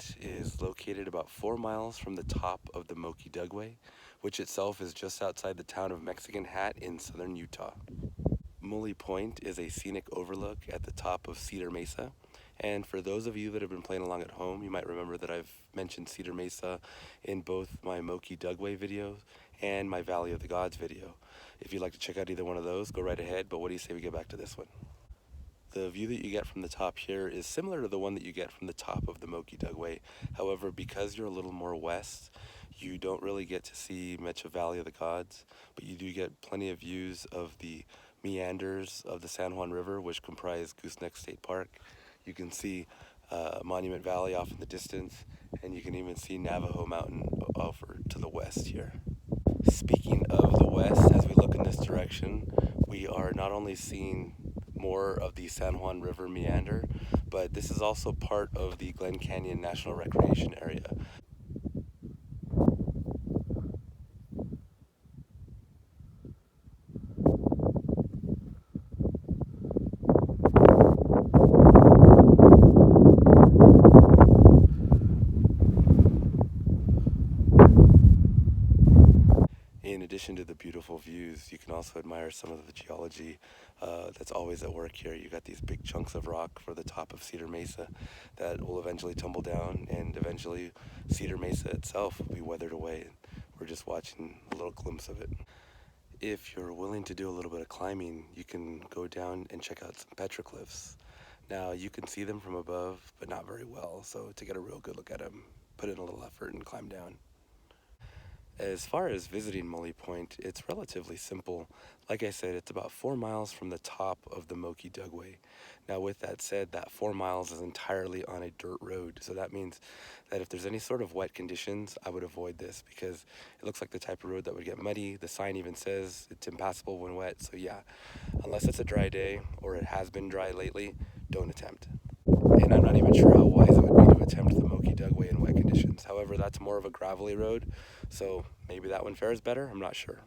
Point is located about 4 miles from the top of the Moki Dugway, which itself is just outside the town of Mexican Hat in southern Utah. Muley Point is a scenic overlook at the top of Cedar Mesa. And for those of you that have been playing along at home, you might remember that I've mentioned Cedar Mesa in both my Moki Dugway videos and my Valley of the Gods video. If you'd like to check out either one of those, go right ahead, but what do you say we get back to this one? The view that you get from the top here is similar to the one that you get from the top of the Moki Dugway. However, because you're a little more west, you don't really get to see much of Valley of the Gods, but you do get plenty of views of the meanders of the San Juan River, which comprise Gooseneck State Park. You can see Monument Valley off in the distance, and you can even see Navajo Mountain over to the west here. Speaking of the west, as we look in this direction, we are not only seeing more of the San Juan River meander, but this is also part of the Glen Canyon National Recreation Area. In addition to the beautiful views, you can also admire some of the geology that's always at work here. You got these big chunks of rock for the top of Cedar Mesa that will eventually tumble down, and eventually Cedar Mesa itself will be weathered away. We're just watching a little glimpse of it. If you're willing to do a little bit of climbing, you can go down and check out some petroglyphs. Now, you can see them from above, but not very well, so to get a real good look at them, put in a little effort and climb down. As far as visiting Muley Point, it's relatively simple. Like I said, it's about 4 miles from the top of the Moki Dugway. Now, with that said, that 4 miles is entirely on a dirt road. So that means that if there's any sort of wet conditions, I would avoid this because it looks like the type of road that would get muddy. The sign even says it's impassable when wet. So yeah, unless it's a dry day or it has been dry lately, don't attempt. And I'm not even sure how wise it would be to attempt the Moki Dugway in wet conditions. However, that's more of a gravelly road, so maybe that one fares better, I'm not sure.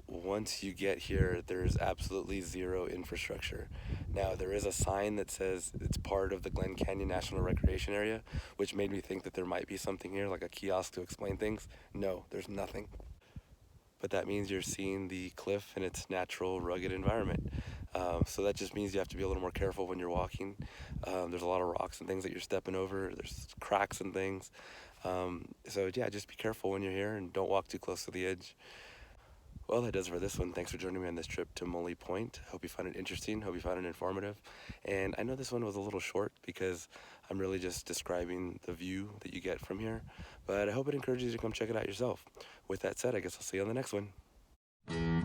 Once you get here, there's absolutely zero infrastructure. Now, there is a sign that says it's part of the Glen Canyon National Recreation Area, which made me think that there might be something here, like a kiosk to explain things. No, there's nothing. But that means you're seeing the cliff in its natural rugged environment. So that just means you have to be a little more careful when you're walking. There's a lot of rocks and things that you're stepping over. There's cracks and things. So yeah, just be careful when you're here and don't walk too close to the edge. Well, that does it for this one. Thanks for joining me on this trip to Muley Point. Hope you found it interesting. Hope you found it informative. And I know this one was a little short because I'm really just describing the view that you get from here. But I hope it encourages you to come check it out yourself. With that said, I guess I'll see you on the next one.